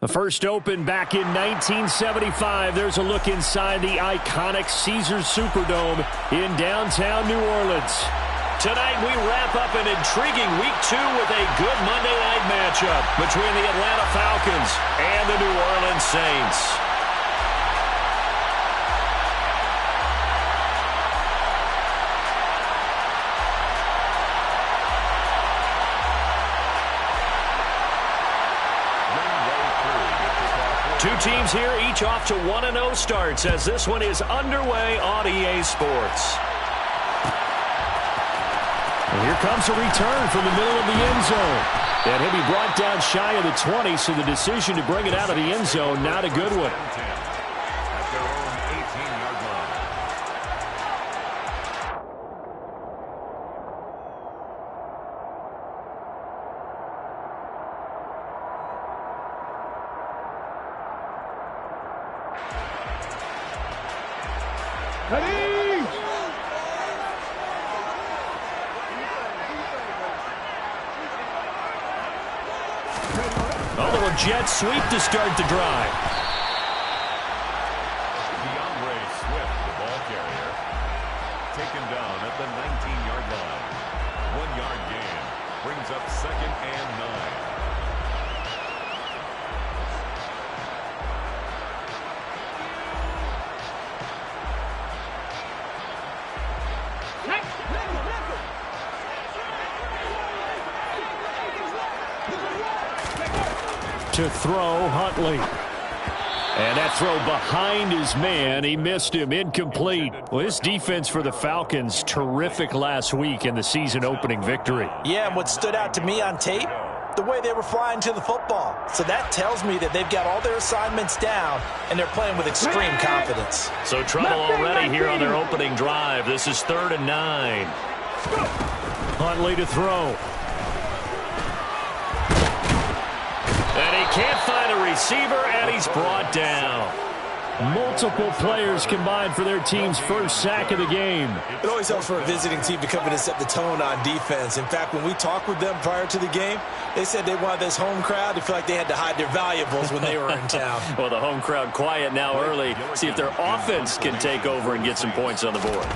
The first opened back in 1975. There's a look inside the iconic Caesars Superdome in downtown New Orleans. Tonight we wrap up an intriguing Week 2 with a good Monday night matchup between the Atlanta Falcons and the New Orleans Saints. Two teams here, each off to 1-0 starts as this one is underway on EA Sports. And here comes a return from the middle of the end zone. And he'll be brought down shy of the 20, so the decision to bring it out of the end zone, not a good one. A little jet sweep to start the drive. Swift, the ball carrier, taken down at the 19-yard line. 1-yard gain brings up 2nd and 9. To throw, Huntley. And that throw behind his man. He missed him. Incomplete. Well, this defense for the Falcons, terrific last week in the season-opening victory. Yeah, and what stood out to me on tape, the way they were flying to the football. So that tells me that they've got all their assignments down, and they're playing with extreme confidence. So trouble already here on their opening drive. This is 3rd and 9. Huntley to throw. And he can't find a receiver, and he's brought down. Multiple players combined for their team's first sack of the game. It always helps for a visiting team to come in and set the tone on defense. In fact, when we talked with them prior to the game, they said they wanted this home crowd to feel like they had to hide their valuables when they were in town. Well, the home crowd quiet now early. See if their offense can take over and get some points on the board.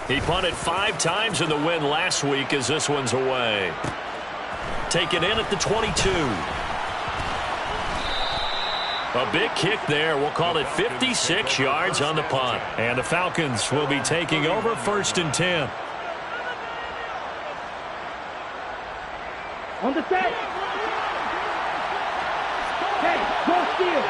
He punted 5 times in the win last week as this one's away. Taken in at the 22. A big kick there. We'll call it 56 yards on the punt. And the Falcons will be taking over 1st and 10. On the set. Hey, go steal.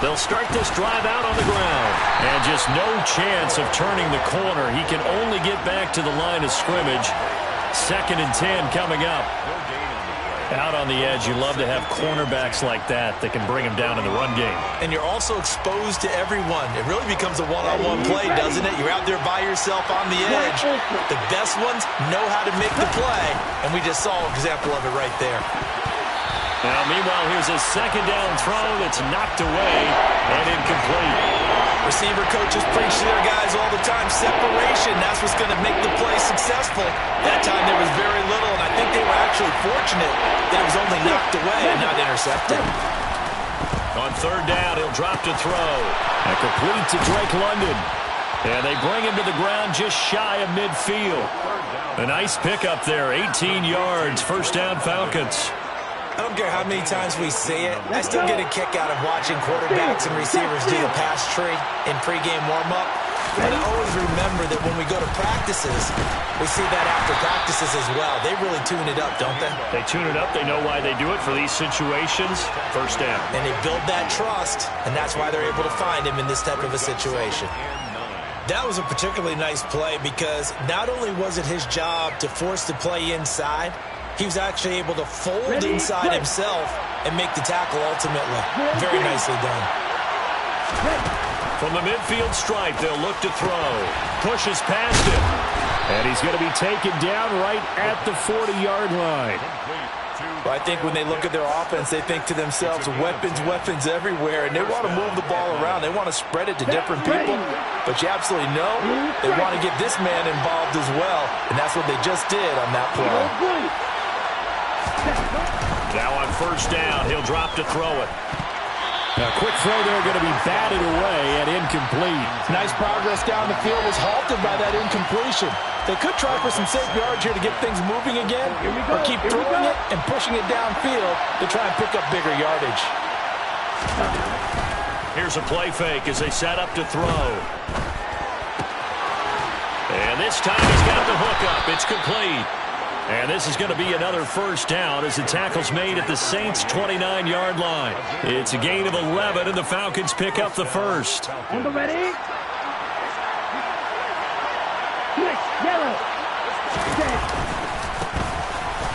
They'll start this drive out on the ground. And just no chance of turning the corner. He can only get back to the line of scrimmage. 2nd and 10 coming up. Out on the edge, you love to have cornerbacks like that can bring him down in the run game. And you're also exposed to everyone. It really becomes a one-on-one play, doesn't it? You're out there by yourself on the edge. The best ones know how to make the play, and we just saw an example of it right there. Now, meanwhile, here's a 2nd down throw that's knocked away and incomplete. Receiver coaches preach to their guys all the time. Separation, that's what's going to make the play successful. That time there was very little, and I think they were actually fortunate that it was only knocked away and not intercepted. On 3rd down, he'll drop to throw. And complete to Drake London. And they bring him to the ground just shy of midfield. A nice pickup there, 18 yards, 1st down Falcons. I don't care how many times we say it, I still get a kick out of watching quarterbacks and receivers do the pass tree in pregame warm-up. But I always remember that when we go to practices, we see that after practices as well. They really tune it up, don't they? They tune it up. They know why they do it for these situations. 1st down. And they build that trust, and that's why they're able to find him in this type of a situation. That was a particularly nice play because not only was it his job to force the play inside, he was actually able to fold inside himself and make the tackle ultimately. Very nicely done. From the midfield stripe, they'll look to throw. Pushes past him. And he's going to be taken down right at the 40-yard line. Well, I think when they look at their offense, they think to themselves, weapons, weapons everywhere, and they want to move the ball around. They want to spread it to different people, but you absolutely know they want to get this man involved as well, and that's what they just did on that play. Now on first down, he'll drop to throw it. A quick throw there going to be batted away and incomplete. Nice progress down the field was halted by that incompletion. They could try for some safe yards here to get things moving again, or keep throwing it and pushing it downfield to try and pick up bigger yardage. Here's a play fake as they set up to throw. And this time he's got the hook up. It's complete. And this is going to be another first down as the tackle's made at the Saints' 29-yard line. It's a gain of 11, and the Falcons pick up the first. On the ready. Switch, yellow. Set.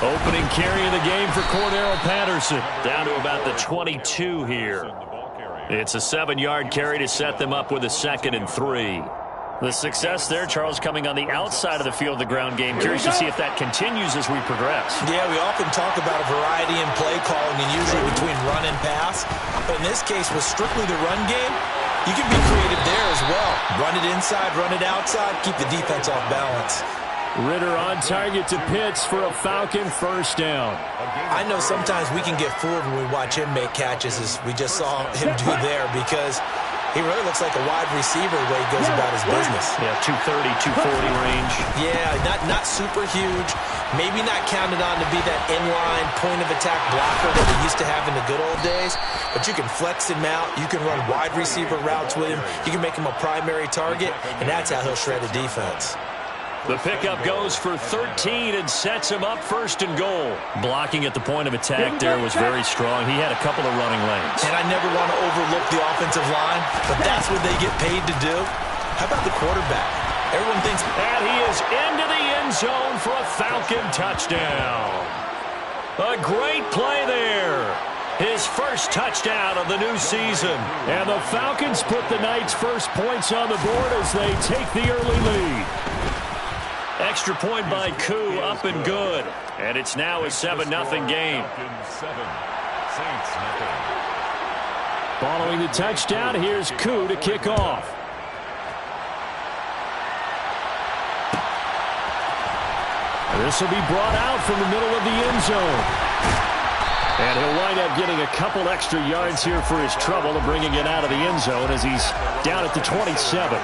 Opening carry of the game for Cordero Patterson. Down to about the 22 here. It's a 7-yard carry to set them up with a 2nd and 3. The success there, Charles, coming on the outside of the field, the ground game. Curious to see if that continues as we progress. Yeah, we often talk about a variety in play calling and usually between run and pass. But in this case, with strictly the run game, you can be creative there as well. Run it inside, run it outside, keep the defense off balance. Ritter on target to Pitts for a Falcon first down. I know sometimes we can get fooled when we watch him make catches, as we just saw him do there, because he really looks like a wide receiver the way he goes about his business. Yeah, 230, 240 range. Yeah, not super huge. Maybe not counted on to be that inline point-of-attack blocker that we used to have in the good old days. But you can flex him out. You can run wide receiver routes with him. You can make him a primary target, and that's how he'll shred a defense. The pickup goes for 13 and sets him up 1st and goal. Blocking at the point of attack there was very strong. He had a couple of running lanes. And I never want to overlook the offensive line, but that's what they get paid to do. How about the quarterback? Everyone thinks... And he is into the end zone for a Falcon touchdown. A great play there. His first touchdown of the new season. And the Falcons put the night's first points on the board as they take the early lead. Extra point by Koo, up and good. And it's now a 7-0 game. Following the touchdown, here's Koo to kick off. This will be brought out from the middle of the end zone. And he'll wind up getting a couple extra yards here for his trouble of bringing it out of the end zone as he's down at the 27.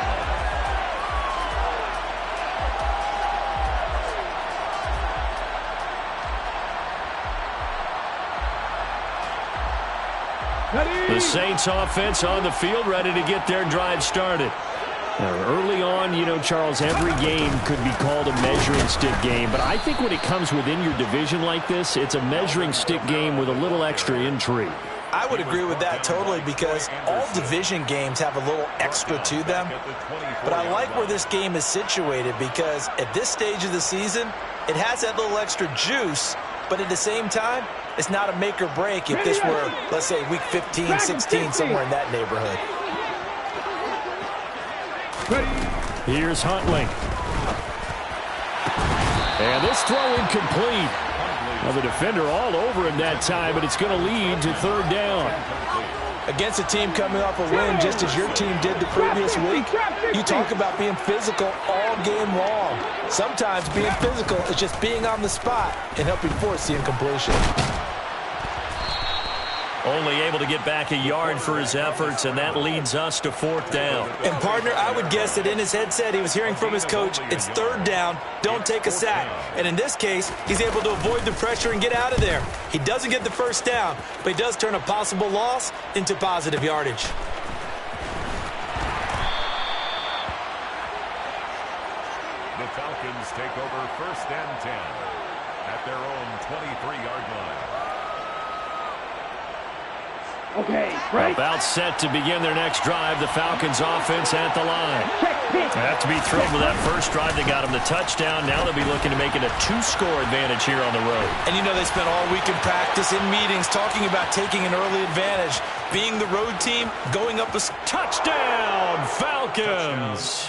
The Saints offense on the field, ready to get their drive started. Now, early on, you know, Charles, every game could be called a measuring stick game. But I think when it comes within your division like this, it's a measuring stick game with a little extra intrigue. I would agree with that totally, because all division games have a little extra to them. But I like where this game is situated, because at this stage of the season, it has that little extra juice. But at the same time, it's not a make or break if this were, let's say, week 15, 16, somewhere in that neighborhood. Here's Huntley. And this throw incomplete. Well, the defender all over him that time, but it's going to lead to 3rd down. Against a team coming off a win just as your team did the previous week, you talk about being physical all game long. Sometimes being physical is just being on the spot and helping force the incompletion. Only able to get back a yard for his efforts, and that leads us to 4th down. And, partner, I would guess that in his headset he was hearing from his coach, it's 3rd down, don't take a sack. And in this case, he's able to avoid the pressure and get out of there. He doesn't get the first down, but he does turn a possible loss into positive yardage. The Falcons take over 1st and 10 at their own 23-yard line. Okay, right. About set to begin their next drive, the Falcons offense at the line. They have to be thrilled with that first drive. They got them the touchdown. Now they'll be looking to make it a 2-score advantage here on the road. And you know, they spent all week in practice, in meetings, talking about taking an early advantage. Being the road team, going up a touchdown, Falcons.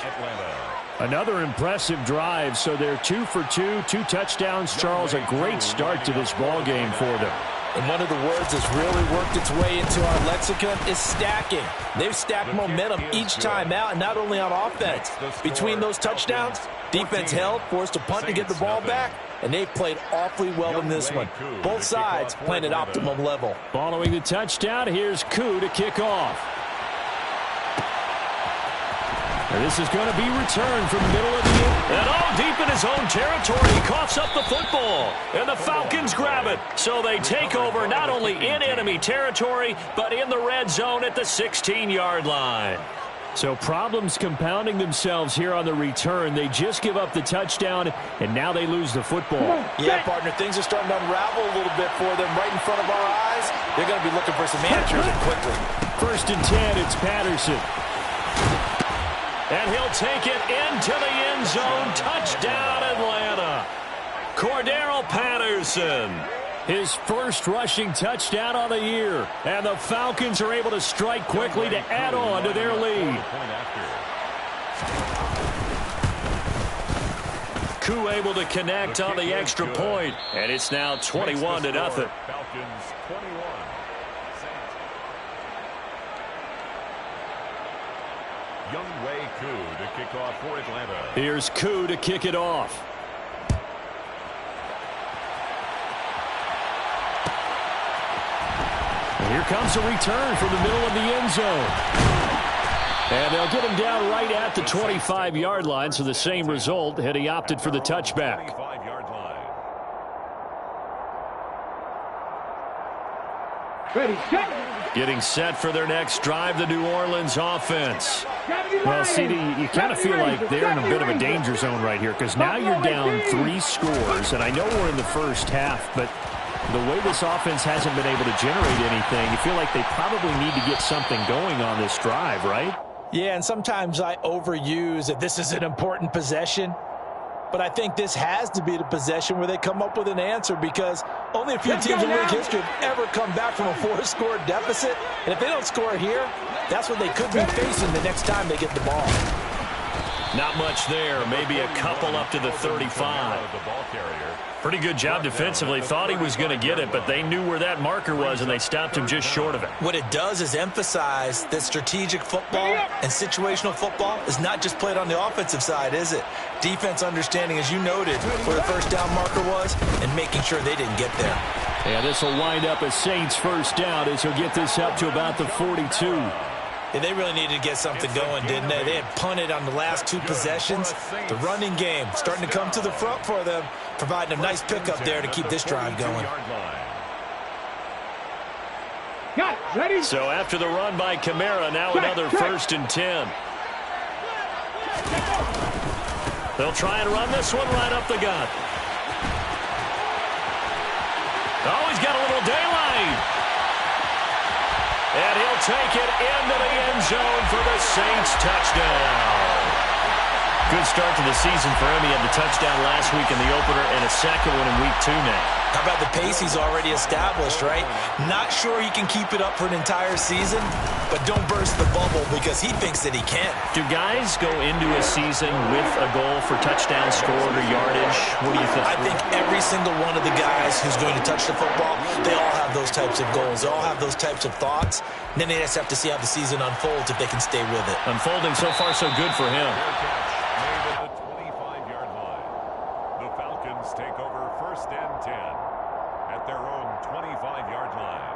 Another impressive drive. So they're 2 for 2, 2 touchdowns. Charles, a great start to this ball game for them. And one of the words that's really worked its way into our lexicon is stacking. They've stacked momentum each time out, and not only on offense. Between those touchdowns, defense held, forced a punt to get the ball back, and they've played awfully well in this one. Both sides playing at optimum level. Following the touchdown, here's Koo to kick off. And this is going to be returned from the middle of the end. And deep in his own territory, he coughs up the football. And the Falcons grab it. So they take over not only in enemy territory, but in the red zone at the 16-yard line. So problems compounding themselves here on the return. They just give up the touchdown, and now they lose the football. Yeah, partner, things are starting to unravel a little bit for them right in front of our eyes. They're going to be looking for some answers and quickly. 1st and 10, it's Patterson. And he'll take it into the end zone. Touchdown, Atlanta. Cordarrelle Patterson. His first rushing touchdown on the year. And the Falcons are able to strike quickly to add on to their lead. Koo able to connect on the extra point. And it's now 21-0. Falcons 21. Younghoe Koo to kick off for Atlanta. Here's Koo to kick it off. And here comes a return from the middle of the end zone. And they'll get him down right at the 25-yard line, so the same result had he opted for the touchback. 25-yard line. Ready, set. Getting set for their next drive, the New Orleans offense. Well, CD, you kind of feel like they're in a bit of a danger zone right here because now you're down 3 scores, and I know we're in the first half, but the way this offense hasn't been able to generate anything, you feel like they probably need to get something going on this drive, right? Yeah, and sometimes I overuse that this is an important possession. But I think this has to be the possession where they come up with an answer because only a few teams in league history have ever come back from a 4-score deficit. And if they don't score here, that's what they could be facing the next time they get the ball. Not much there. Maybe a couple up to the 35. Pretty good job defensively. Thought he was going to get it, but they knew where that marker was, and they stopped him just short of it. What it does is emphasize that strategic football and situational football is not just played on the offensive side, is it? Defense understanding, as you noted, where the first down marker was and making sure they didn't get there. Yeah, this will wind up a Saints first down as he'll get this up to about the 42. Yeah, they really needed to get something going, didn't they? They had punted on the last 2 possessions. The running game starting to come to the front for them, providing a nice pickup there to keep this drive going. Got it. Ready. So after the run by Kamara, now another 1st and 10. They'll try and run this one right up the gut. Oh, he's got a little daylight. And he'll take it into the end zone for the Saints touchdown. Good start to the season for him. He had the touchdown last week in the opener and a second one in week 2 now. How about the pace he's already established, right? Not sure he can keep it up for an entire season, but don't burst the bubble because he thinks that he can. Do guys go into a season with a goal for touchdown scored or yardage? What do you think? I think every single one of the guys who's going to touch the football, they all have those types of goals. They all have those types of thoughts. And then they just have to see how the season unfolds if they can stay with it. Unfolding so far so good for him. Made at the 25-yard line. The Falcons take over 1st and 10 at their own 25-yard line.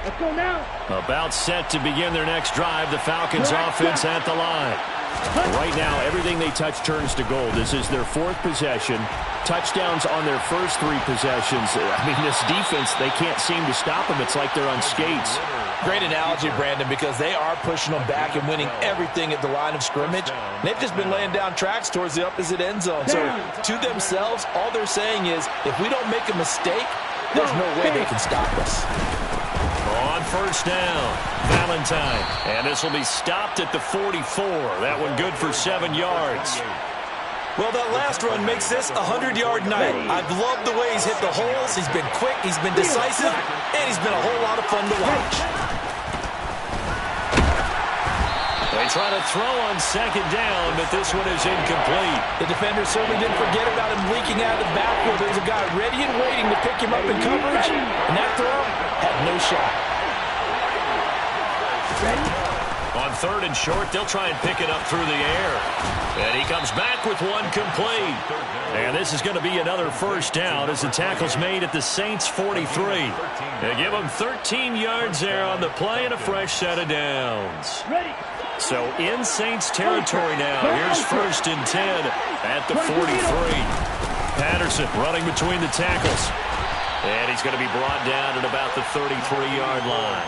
Let's go now. About set to begin their next drive. The Falcons offense at the line. Right now, everything they touch turns to gold. This is their 4th possession. Touchdowns on their first 3 possessions. I mean, this defense, they can't seem to stop them. It's like they're on skates. Great analogy, Brandon, because they are pushing them back and winning everything at the line of scrimmage. And they've just been laying down tracks towards the opposite end zone. So to themselves, all they're saying is, if we don't make a mistake, there's no way they can stop us. On 1st down, Valentine. And this will be stopped at the 44. That one good for 7 yards. Well, that last run makes this a 100-yard night. I've loved the way he's hit the holes. He's been quick, he's been decisive, and he's been a whole lot of fun to watch. They try to throw on 2nd down, but this one is incomplete. The defender certainly didn't forget about him leaking out of the backfield. There's a guy ready and waiting to pick him up in coverage, and that throw had no shot. On 3rd and short, they'll try and pick it up through the air. And he comes back with one complete. And this is going to be another first down as the tackle's made at the Saints 43. They give them 13 yards there on the play and a fresh set of downs. So in Saints territory now. Here's 1st and 10 at the 43. Patterson running between the tackles. And he's going to be brought down at about the 33-yard line.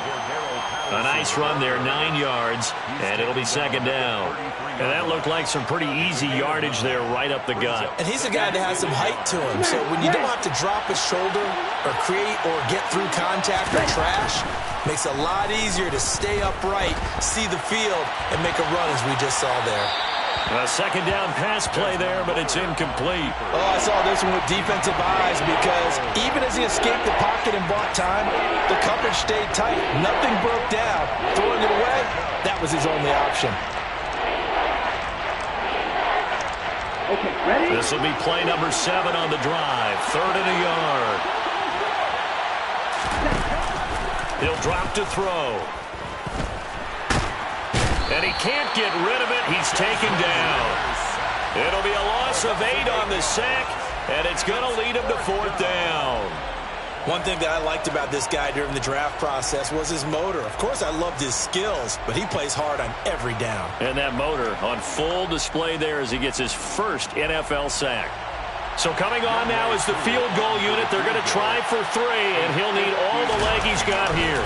A nice run there, 9 yards, and it'll be 2nd down. And that looked like some pretty easy yardage there right up the gut. And he's a guy that has some height to him, so when you don't have to drop his shoulder or create or get through contact or trash, makes it a lot easier to stay upright, see the field, and make a run as we just saw there. A 2nd down pass play there, but it's incomplete. Oh, I saw this one with defensive eyes because even as he escaped the pocket and bought time, the coverage stayed tight. Nothing broke down. Throwing it away, that was his only option. Okay, ready? This will be play number 7 on the drive. 3rd and a yard. He'll drop to throw. And he can't get rid of it. He's taken down. It'll be a loss of 8 on the sack, and it's going to lead him to 4th down. One thing that I liked about this guy during the draft process was his motor. Of course, I loved his skills, but he plays hard on every down. And that motor on full display there as he gets his first NFL sack. So coming on now is the field goal unit. They're going to try for 3, and he'll need all the leg he's got here.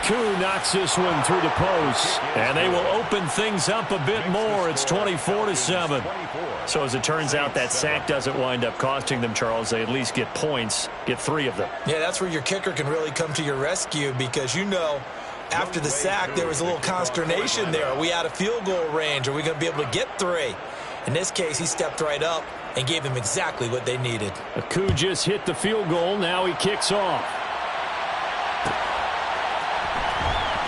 Koo knocks this one through the post, and they will open things up a bit more. It's 24-7. So as it turns out, that sack doesn't wind up costing them, Charles. They at least get points, get 3 of them. Yeah, that's where your kicker can really come to your rescue because you know after the sack there was a little consternation there. Are we out of field goal range? Are we going to be able to get 3? In this case, he stepped right up and gave them exactly what they needed. Koo just hit the field goal. Now he kicks off.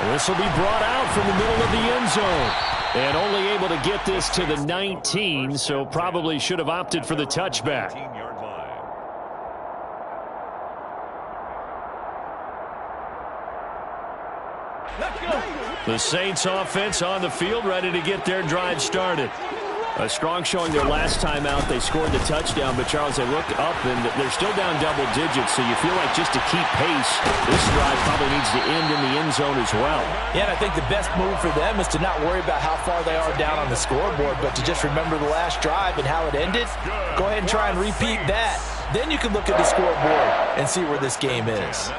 This will be brought out from the middle of the end zone. And only able to get this to the 19, so probably should have opted for the touchback. The Saints offense on the field, ready to get their drive started. A strong showing their last time out. They scored the touchdown, but Charles, they looked up and they're still down double digits, so you feel like just to keep pace, this drive probably needs to end in the end zone as well. Yeah, and I think the best move for them is to not worry about how far they are down on the scoreboard, but to just remember the last drive and how it ended. Go ahead and try and repeat that. Then you can look at the scoreboard and see where this game is.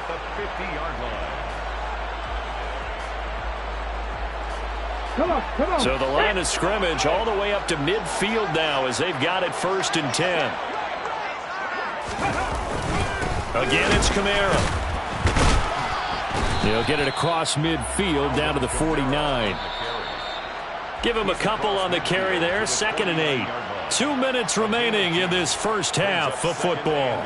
Come on. So the line of scrimmage all the way up to midfield now as they've got it 1st and 10. Again, it's Kamara. He'll get it across midfield down to the 49. Give him a couple on the carry there. 2nd and 8. 2 minutes remaining in this first half of football.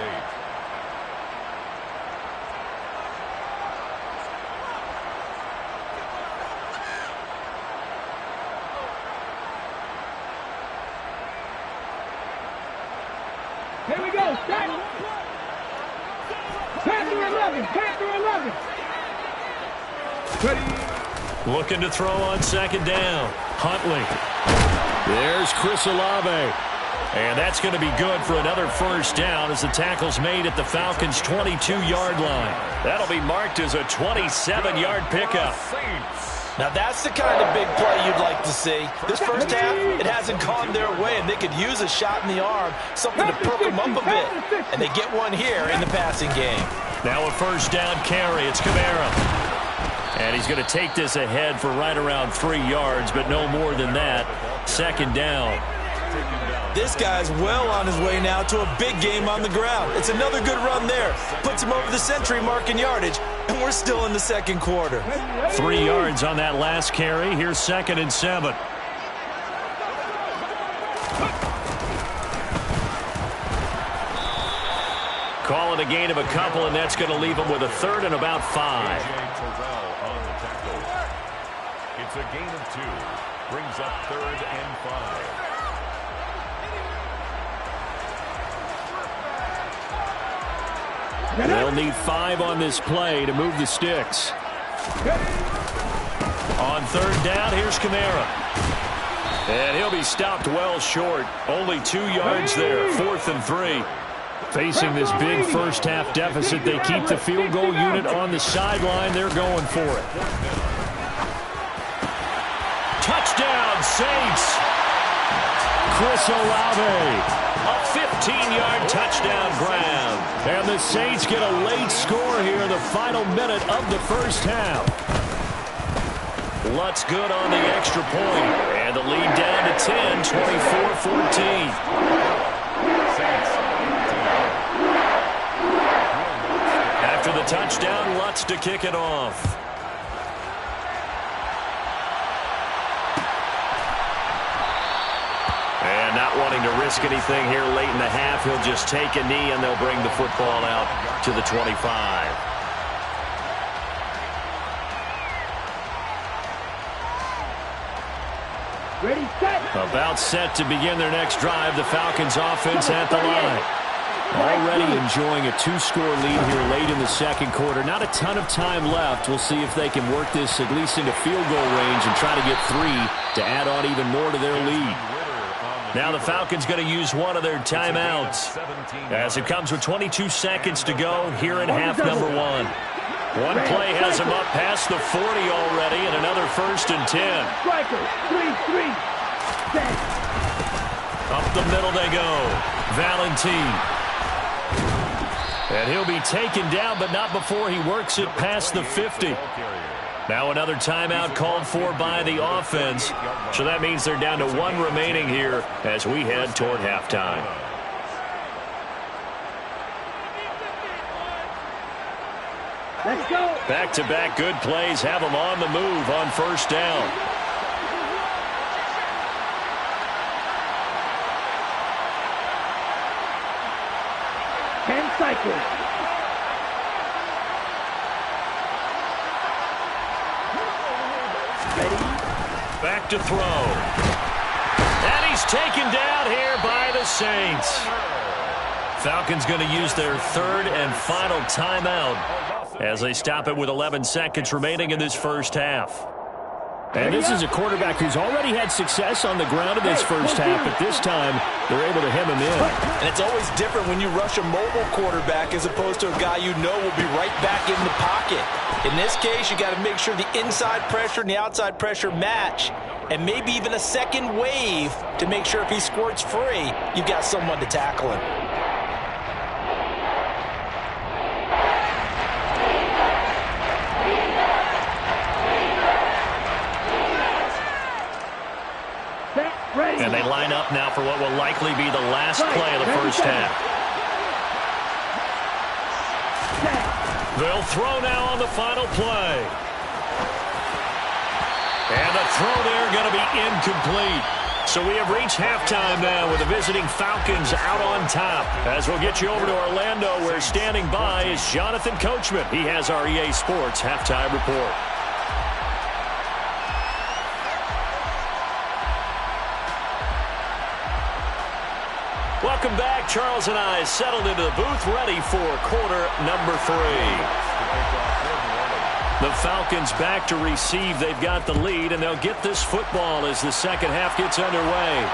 Here we go. Set. Panther 11. Ready. Looking to throw on 2nd down. Huntley. There's Chris Olave. And that's going to be good for another first down as the tackle's made at the Falcons' 22-yard line. That'll be marked as a 27-yard pickup. Now that's the kind of big play you'd like to see. This first half, it hasn't gone their way, and they could use a shot in the arm, something to perk them up a bit. And they get one here in the passing game. Now a first down carry. It's Kamara. And he's going to take this ahead for right around 3 yards, but no more than that. 2nd down. This guy's well on his way now to a big game on the ground. It's another good run there. Puts him over the century mark in yardage, and we're still in the 2nd quarter. 3 yards on that last carry. Here's 2nd and 7. Call it a gain of a couple, and that's going to leave him with a 3rd and about 5. It's a gain of 2. Brings up 3rd and 5. They'll need 5 on this play to move the sticks. On third down, here's Kamara. And he'll be stopped well short. Only 2 yards there, 4th and 3. Facing this big first-half deficit, they keep the field goal unit on the sideline. They're going for it. Touchdown, Saints! Chris Olave. A 15-yard touchdown grab. And the Saints get a late score here in the final minute of the first half. Lutz good on the extra point. And the lead down to 10, 24-14. After the touchdown, Lutz to kick it off. And not wanting to risk anything here late in the half, he'll just take a knee and they'll bring the football out to the 25. Ready, set. About set to begin their next drive. The Falcons offense at the line. Already enjoying a 2-score lead here late in the second quarter. Not a ton of time left. We'll see if they can work this at least into field goal range and try to get 3 to add on even more to their lead. Now the Falcons going to use one of their timeouts as it comes with 22 seconds to go here in half number 1. One play has him up past the 40 already, and another 1st and 10. Striker, 3-3. Set. Up the middle they go. Valentine. And he'll be taken down, but not before he works it past the 50. Now another timeout called for by the offense. So that means they're down to 1 remaining here as we head toward halftime. Let's go. Back-to-back good plays have them on the move on first down. Cycle. Back to throw. And he's taken down here by the Saints. Falcons going to use their 3rd and final timeout as they stop it with 11 seconds remaining in this first half. And this is a quarterback who's already had success on the ground in this first half, but this time they're able to hem him in. And it's always different when you rush a mobile quarterback as opposed to a guy you know will be right back in the pocket. In this case, you got to make sure the inside pressure and the outside pressure match, and maybe even a second wave to make sure if he squirts free, you've got someone to tackle him. And they line up now for what will likely be the last play of the first half. They'll throw now on the final play. And the throw there going to be incomplete. So we have reached halftime now with the visiting Falcons out on top. As we'll get you over to Orlando, where standing by is Jonathan Coachman. He has our EA Sports halftime report. Welcome back. Charles and I settled into the booth, ready for quarter number 3. The Falcons back to receive. They've got the lead, and they'll get this football as the second half gets underway.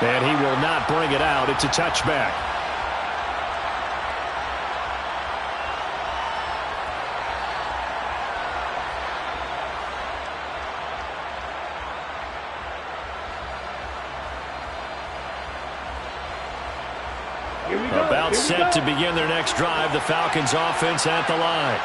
And he will not bring it out. It's a touchback. About set to begin their next drive. The Falcons offense at the line.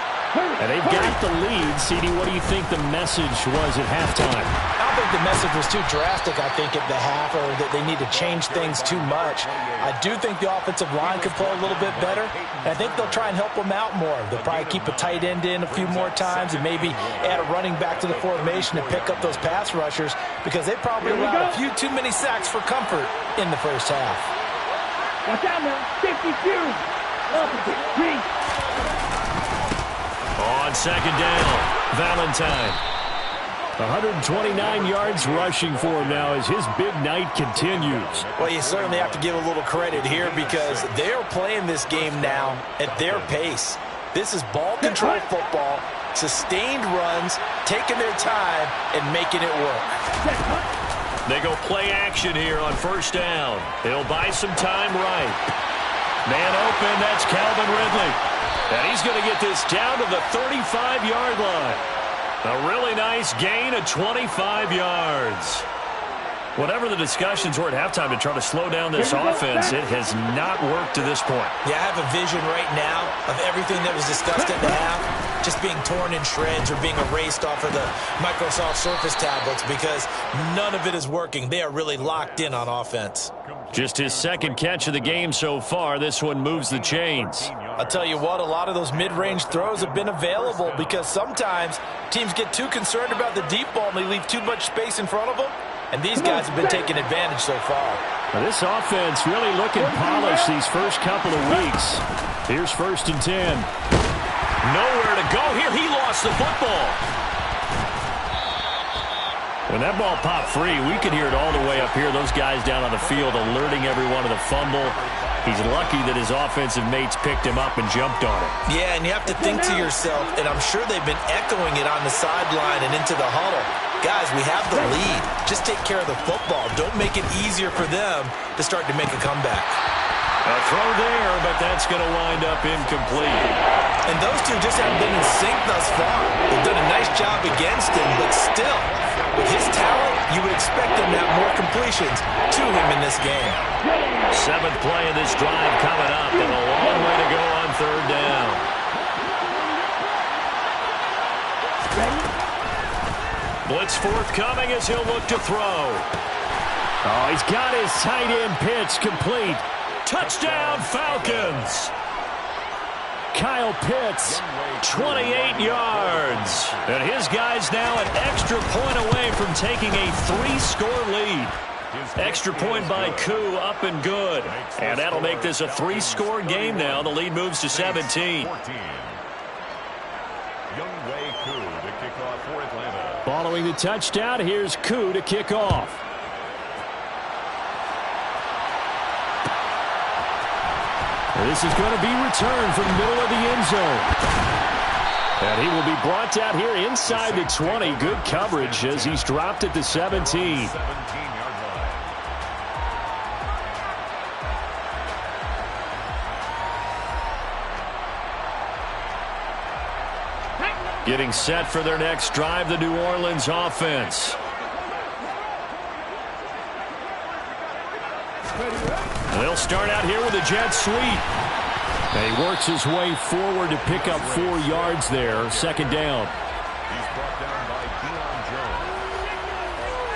And they've got the lead. CD, what do you think the message was at halftime? I don't think the message was too drastic, I think, at the half, or that they need to change things too much. I do think the offensive line could play a little bit better. And I think they'll try and help them out more. They'll probably keep a tight end in a few more times and maybe add a running back to the formation and pick up those pass rushers, because they probably allowed a few too many sacks for comfort in the first half. Watch out now. 50 Fury. Opposite. Green. On second down, Valentine. 129 yards rushing for him now as his big night continues. Well, you certainly have to give a little credit here, because they're playing this game now at their pace. This is ball control football. sustained runs, taking their time, and making it work. They go play action here on first down. They'll buy some time right. Man open, that's Calvin Ridley. And he's going to get this down to the 35-yard line. A really nice gain of 25 yards. Whatever the discussions were at halftime to try to slow down this offense, it has not worked to this point. Yeah, I have a vision right now of everything that was discussed at the half just being torn in shreds or being erased off of the Microsoft Surface tablets because none of it is working. They are really locked in on offense. Just his second catch of the game so far. This one moves the chains. I'll tell you what, a lot of those mid-range throws have been available because sometimes teams get too concerned about the deep ball and they leave too much space in front of them. And these guys have been taking advantage so far. Now this offense really looking polished these first couple of weeks. Here's 1st and 10. Nowhere to go here. He lost the football. When that ball popped free, we could hear it all the way up here. Those guys down on the field alerting everyone of the fumble. He's lucky that his offensive mates picked him up and jumped on it. Yeah, and you have to think to yourself, and I'm sure they've been echoing it on the sideline and into the huddle. Guys, we have the lead. Just take care of the football. Don't make it easier for them to start to make a comeback. A throw there, but that's going to wind up incomplete. And those two just haven't been in sync thus far. They've done a nice job against him, but still, with his talent, you would expect them to have more completions to him in this game. 7th play of this drive coming up, and a long way to go on 3rd down. Blitz forthcoming as he'll look to throw. Oh, he's got his tight end pitch complete. Touchdown, Falcons. Kyle Pitts, 28 yards. And his guy's now an extra point away from taking a 3-score lead. Extra point by Koo, up and good. And that'll make this a 3-score game now. The lead moves to 17. Following the touchdown, here's Koo to kick off. This is going to be returned from the middle of the end zone. And he will be brought down here inside the 20. Good coverage as he's dropped at the 17. Getting set for their next drive, the New Orleans offense. They'll start out here with a jet sweep. And he works his way forward to pick up 4 yards there. 2nd down. He's brought down by Deion Jones.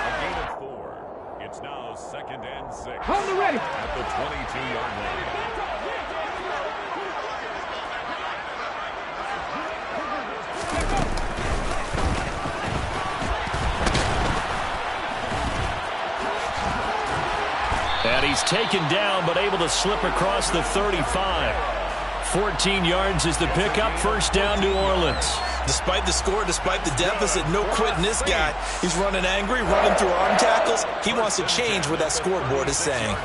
A gain of 4. It's now 2nd and 6. Hold the ready. At the 22-yard line. And he's taken down, but able to slip across the 35. 14 yards is the pickup. 1st down, New Orleans. Despite the score, despite the deficit, no quitting this guy. He's running angry, running through arm tackles. He wants to change what that scoreboard is saying.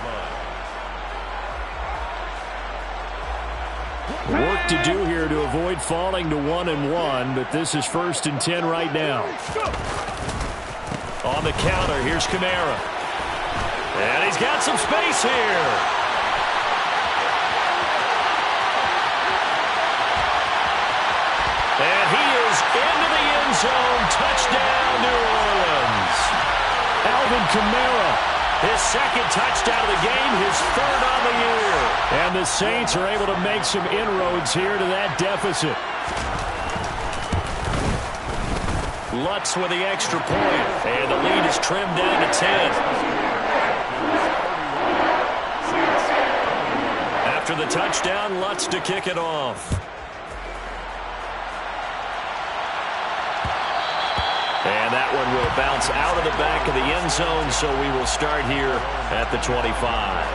Work to do here to avoid falling to 1-1, but this is 1st and 10 right now. On the counter, here's Kamara. And he's got some space here. And he is into the end zone. Touchdown, New Orleans. Alvin Kamara, his 2nd touchdown of the game, his 3rd on the year. And the Saints are able to make some inroads here to that deficit. Lutz with the extra point. And the lead is trimmed down to 10. After the touchdown, Lutz to kick it off. And that one will bounce out of the back of the end zone, so we will start here at the 25.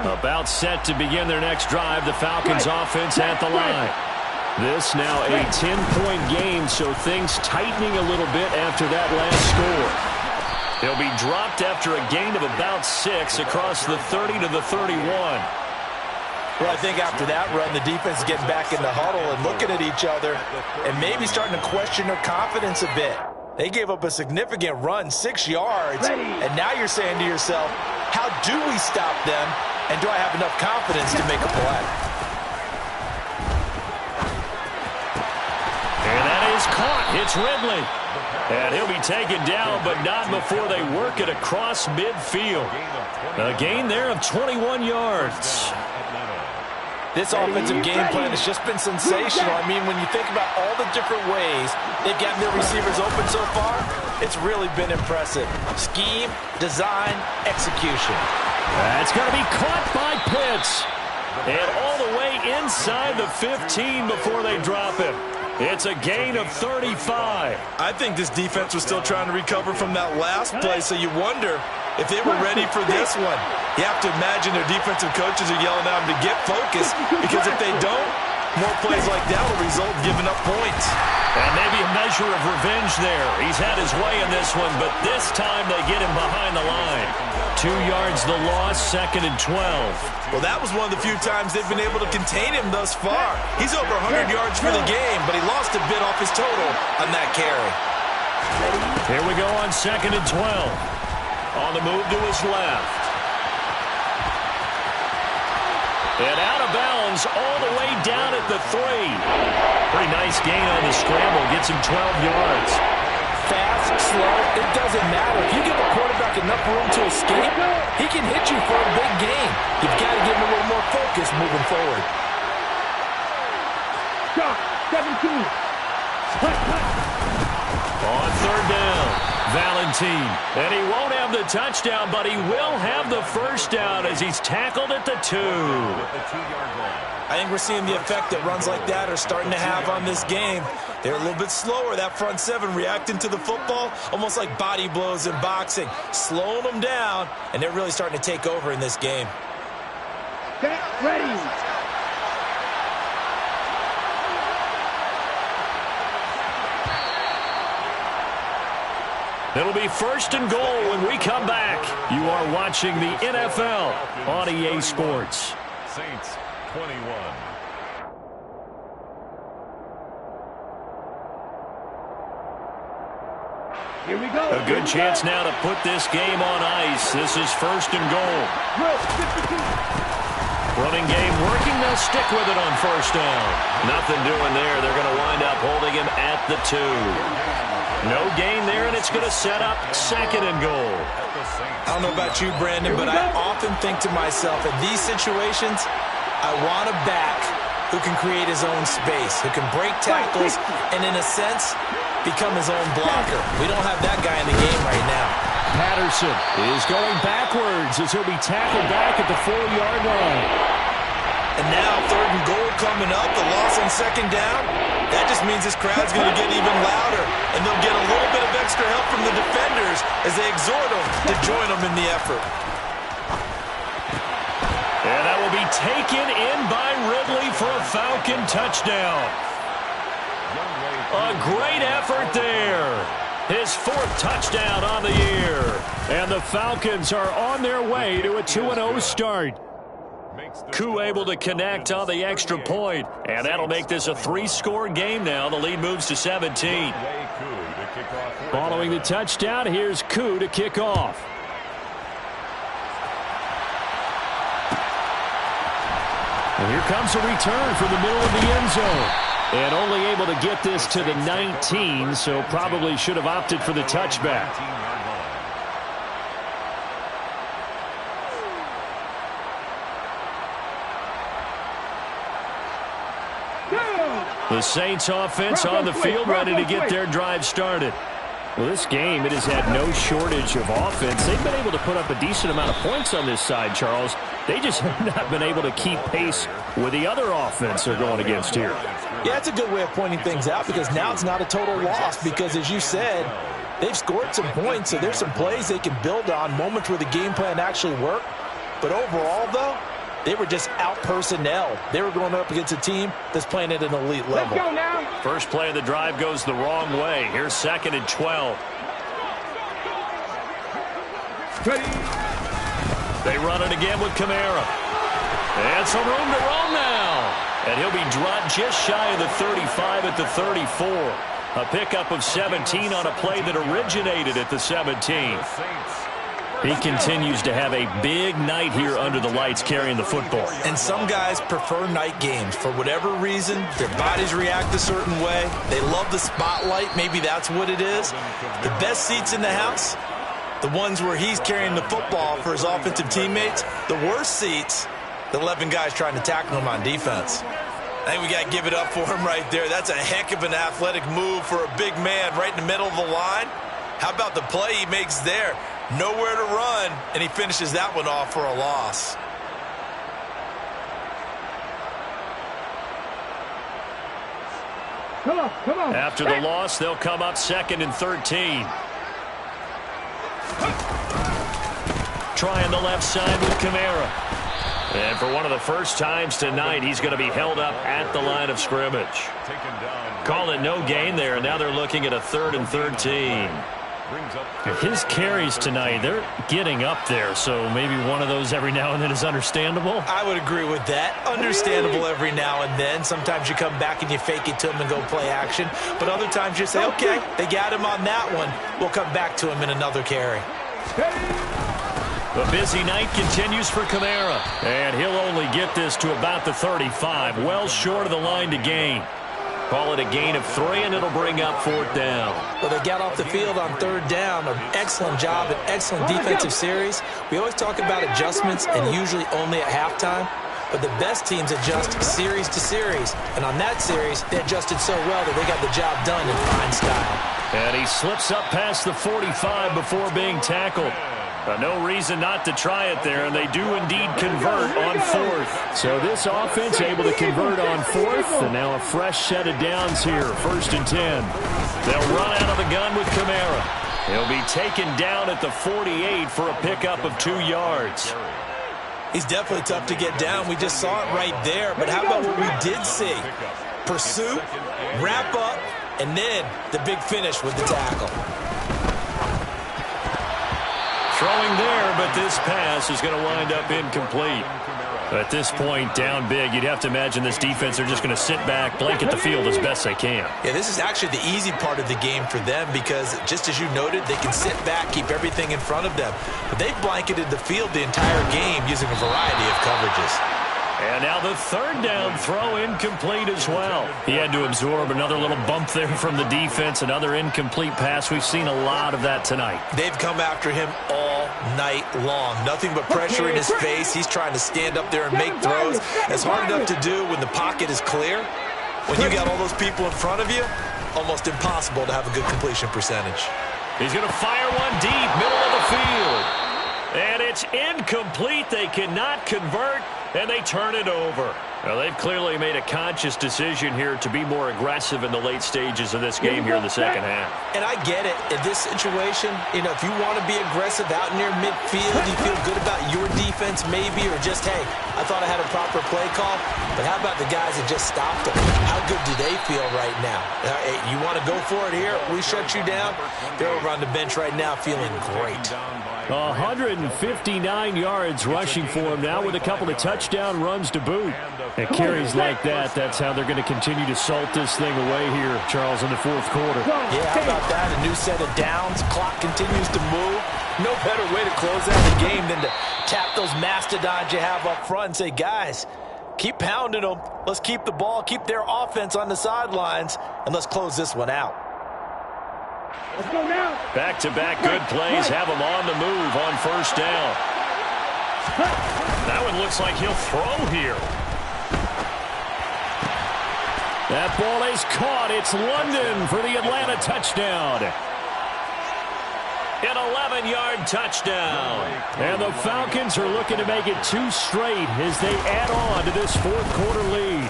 About set to begin their next drive. The Falcons offense at the line. This now a 10-point game, so things tightening a little bit after that last score. He'll be dropped after a gain of about 6 across the 30 to the 31. Well, I think after that run, the defense is getting back in the huddle and looking at each other and maybe starting to question their confidence a bit. They gave up a significant run, 6 yards, and now you're saying to yourself, how do we stop them, and do I have enough confidence to make a play? And that is caught. It's Ridley. And he'll be taken down, but not before they work it across midfield. A gain there of 21 yards. This offensive game plan has just been sensational. I mean, when you think about all the different ways they've gotten their receivers open so far, it's really been impressive. Scheme, design, execution. That's going to be caught by Pitts. And all the way inside the 15 before they drop him. It's a gain of 35. I think this defense was still trying to recover from that last play, so you wonder if they were ready for this one. You have to imagine their defensive coaches are yelling at them to get focused, because if they don't, more plays like that will result in giving up points. And maybe a measure of revenge there. He's had his way in this one, but this time they get him behind the line. 2 yards the loss, 2nd and 12. Well, that was one of the few times they've been able to contain him thus far. He's over 100 yards for the game, but he lost a bit off his total on that carry. Here we go on 2nd and 12. On the move to his left. And out of bounds all the way down at the 3. Pretty nice gain on the scramble. Gets him 12 yards. Fast, slow, it doesn't matter. If you give a quarterback enough room to escape, he can hit you for a big gain. You've got to give him a little more focus moving forward. Shot, 17. On 3rd down, Valentine. And he won't have the touchdown, but he will have the first down as he's tackled at the 2. I think we're seeing the effect that runs like that are starting to have on this game. They're a little bit slower, that front 7, reacting to the football, almost like body blows in boxing, slowing them down, and they're really starting to take over in this game. Get ready. It'll be 1st and goal when we come back. You are watching the NFL on EA Sports. Saints 21. Here we go. A good chance now to put this game on ice. This is 1st and goal. Running game working. They'll stick with it on 1st down. Nothing doing there. They're going to wind up holding him at the 2. No gain there, and it's going to set up 2nd and goal. I don't know about you, Brandon, but I often think to myself, in these situations, I want a back who can create his own space, who can break tackles, and in a sense, become his own blocker. We don't have that guy in the game right now. Patterson is going backwards as he'll be tackled back at the 4-yard line. And now 3rd and goal coming up, the loss on 2nd down. That just means this crowd's going to get even louder, and they'll get a little bit of extra help from the defenders as they exhort them to join them in the effort. And that will be taken in by Ridley for a Falcon touchdown. A great effort there. His 4th touchdown on the year. And the Falcons are on their way to a 2-0 start. Koo able to connect on the extra point, and that'll make this a 3-score game now. The lead moves to 17. Following the touchdown, here's Koo to kick off. And here comes a return from the middle of the end zone. And only able to get this to the 19, so probably should have opted for the touchback. The Saints offense on the field ready to get their drive started. Well, this game, it has had no shortage of offense. They've been able to put up a decent amount of points on this side, Charles. They just have not been able to keep pace with the other offense they're going against here. Yeah, it's a good way of pointing things out, because now it's not a total loss, because as you said, they've scored some points, so there's some plays they can build on, moments where the game plan actually worked. But overall, though, they were just out-personnel. They were going up against a team that's playing at an elite level. Let's go now. First play of the drive goes the wrong way. Here's 2nd and 12. They run it again with Kamara. And some room to roam now. And he'll be dropped just shy of the 35 at the 34. A pickup of 17 on a play that originated at the 17. He continues to have a big night here under the lights carrying the football. And some guys prefer night games. For whatever reason, their bodies react a certain way. They love the spotlight. Maybe that's what it is. The best seats in the house, the ones where he's carrying the football for his offensive teammates. The worst seats, the 11 guys trying to tackle him on defense. I think we got to give it up for him right there. That's a heck of an athletic move for a big man right in the middle of the line. How about the play he makes there? Nowhere to run, and he finishes that one off for a loss. Come on. After the loss, they'll come up 2nd and 13. Trying the left side with Kamara. And for one of the first times tonight, he's going to be held up at the line of scrimmage. Call it no gain there, and now they're looking at a 3rd and 13. His carries tonight, they're getting up there, so maybe one of those every now and then is understandable. I would agree with that. Understandable every now and then. Sometimes you come back and you fake it to him and go play action. But other times you say, okay, they got him on that one. We'll come back to him in another carry. The busy night continues for Kamara. And he'll only get this to about the 35, well short of the line to gain. Call it a gain of 3, and it'll bring up 4th down. Well, they got off the field on 3rd down. An excellent job, an excellent defensive series. We always talk about adjustments, and usually only at halftime. But the best teams adjust series to series. And on that series, they adjusted so well that they got the job done in fine style. And he slips up past the 45 before being tackled. No reason not to try it there, and they do indeed convert on 4th. So this offense able to convert on 4th, and now a fresh set of downs here, 1st and 10. They'll run out of the gun with Kamara. He'll be taken down at the 48 for a pickup of 2 yards. He's definitely tough to get down. We just saw it right there, but how about what we did see? Pursuit, wrap up, and then the big finish with the tackle. Throwing there, but this pass is going to wind up incomplete. At this point, down big, you'd have to imagine this defense are just going to sit back, blanket the field as best they can. Yeah, this is actually the easy part of the game for them because, just as you noted, they can sit back, keep everything in front of them. But they've blanketed the field the entire game using a variety of coverages. And now the 3rd down throw incomplete as well. He had to absorb another little bump there from the defense, another incomplete pass. We've seen a lot of that tonight. They've come after him all night long. Nothing but pressure in his face. He's trying to stand up there and make throws. It's hard enough to do when the pocket is clear. When you got all those people in front of you, almost impossible to have a good completion percentage. He's going to fire one deep, middle of the field. And it's incomplete. They cannot convert, and they turn it over. Well, they've clearly made a conscious decision here to be more aggressive in the late stages of this game here in the second half. And I get it. In this situation, if you want to be aggressive out near midfield, you feel good about your defense maybe, or just, hey, I thought I had a proper play call. But how about the guys that just stopped them? How good do they feel right now? Hey, you want to go for it here? We shut you down? They're over on the bench right now feeling great. 159 yards rushing for him now with a couple of touchdown runs to boot. And carries like that, that's how they're going to continue to salt this thing away here, Charles, in the 4th quarter. Yeah, how about that? A new set of downs. Clock continues to move. No better way to close out the game than to tap those mastodons you have up front and say, guys, keep pounding them. Let's keep the ball, keep their offense on the sidelines, and let's close this one out. Let's go now. Back-to-back good plays have him on the move on 1st down. That one looks like he'll throw here. That ball is caught. It's London for the Atlanta touchdown. An 11-yard touchdown. And the Falcons are looking to make it 2 straight as they add on to this 4th quarter lead.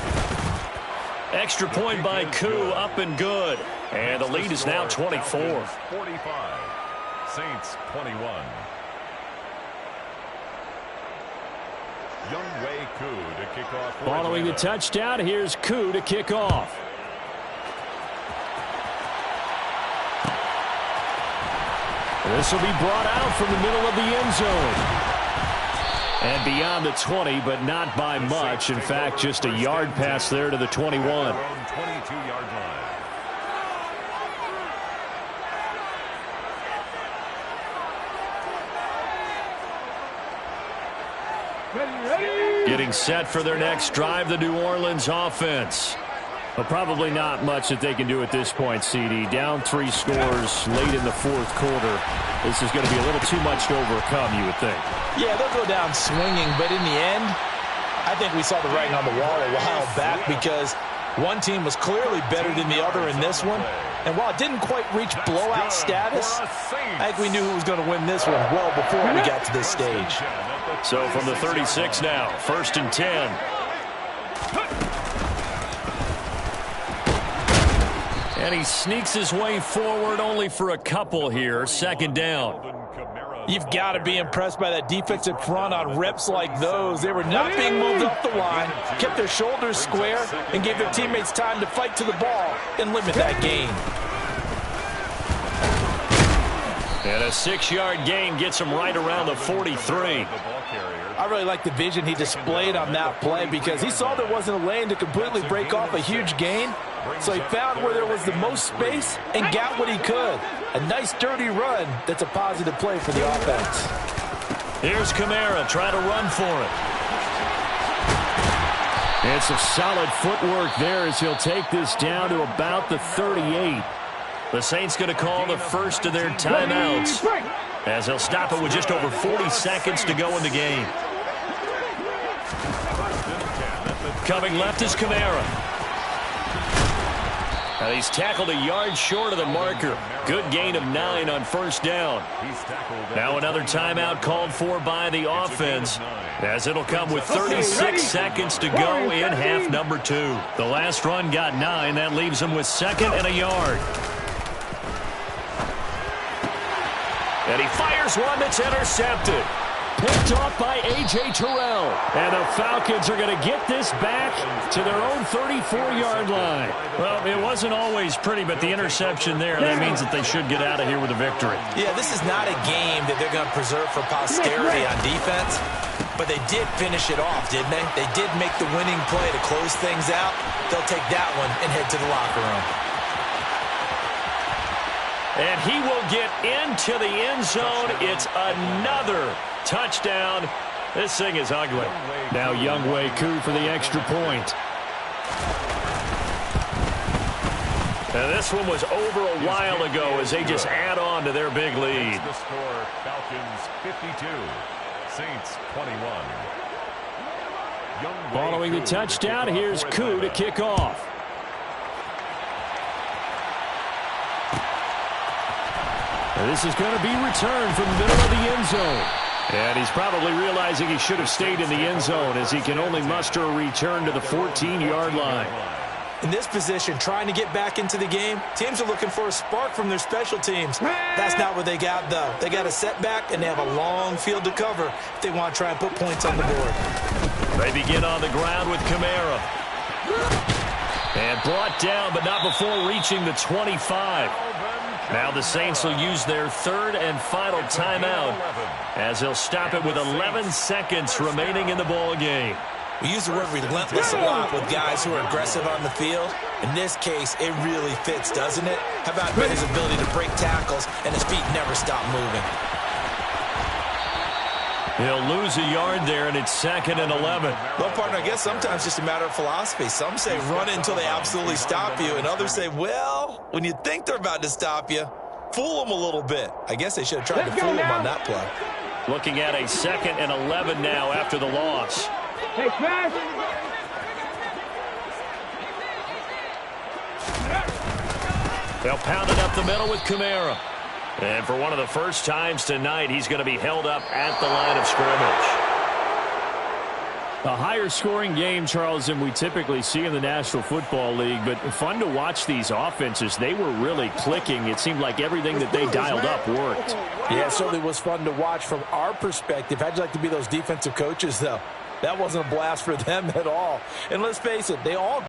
Extra point by Koo, up and good. And the lead is now 24. 45. Saints 21. Younghoe Koo to kick off. Following the touchdown, here's Koo to kick off. This will be brought out from the middle of the end zone. And beyond the 20, but not by much. In fact, just a yard pass there to the 21. 22-yard line. Getting set for their next drive, the New Orleans offense. But probably not much that they can do at this point, CD. Down 3 scores late in the fourth quarter. This is going to be a little too much to overcome, you would think. Yeah, they'll go down swinging, but in the end, I think we saw the writing on the wall a while back because one team was clearly better than the other in this one. And while it didn't quite reach blowout status, I think we knew who was going to win this one well before we got to this stage. So from the 36 now, 1st and 10. And he sneaks his way forward only for a couple here. 2nd down. You've got to be impressed by that defensive front on reps like those. They were not being moved up the line, kept their shoulders square, and gave their teammates time to fight to the ball and limit that gain. And a 6-yard gain gets him right around the 43. I really like the vision he displayed on that play because he saw there wasn't a lane to completely break off a huge gain. So he found where there was the most space and got what he could. A nice dirty run that's a positive play for the offense. Here's Kamara trying to run for it. And some solid footwork there as he'll take this down to about the 38. The Saints going to call the first of their timeouts as they'll stop it with just over 40 seconds to go in the game. Coming left is Kamara. Now he's tackled a yard short of the marker. Good gain of 9 on 1st down. Now another timeout called for by the offense as it'll come with 36 seconds to go in half number 2. The last run got 9. That leaves him with 2nd and a yard. And he fires one that's intercepted. Picked off by A.J. Terrell. And the Falcons are going to get this back to their own 34-yard line. Well, it wasn't always pretty, but the interception there, that means that they should get out of here with a victory. Yeah, this is not a game that they're going to preserve for posterity on defense, but they did finish it off, didn't they? They did make the winning play to close things out. They'll take that one and head to the locker room. And he will get into the end zone. It's another touchdown. This thing is ugly. Now Younghoe Koo for the extra point. Now this one was over a while ago as they just add on to their big lead. The score, Falcons 52, Saints 21. Following the touchdown, here's Koo to kick off. And this is going to be returned from the middle of the end zone. And he's probably realizing he should have stayed in the end zone as he can only muster a return to the 14-yard line. In this position, trying to get back into the game, teams are looking for a spark from their special teams. That's not what they got, though. They got a setback, and they have a long field to cover if they want to try and put points on the board. They begin on the ground with Kamara. And brought down, but not before reaching the 25. Now the Saints will use their 3rd and final timeout as they'll stop it with 11 seconds remaining in the ball game. We use the word relentless a lot with guys who are aggressive on the field. In this case, it really fits, doesn't it? How about his ability to break tackles and his feet never stop moving? He'll lose a yard there, and it's 2nd and 11. Well, partner, I guess sometimes it's just a matter of philosophy. Some say run it until they absolutely stop you, and others say, well, when you think they're about to stop you, fool them a little bit. I guess they should have tried to fool them on that play. Looking at a 2nd and 11 now after the loss. Hey, smash! They'll pound it up the middle with Kamara. And for one of the first times tonight, he's going to be held up at the line of scrimmage. A higher scoring game, Charles, than we typically see in the National Football League, but fun to watch these offenses. They were really clicking. It seemed like everything that they dialed up worked. Yeah, it certainly was fun to watch from our perspective. How'd you like to be those defensive coaches, though? That wasn't a blast for them at all. And let's face it, they all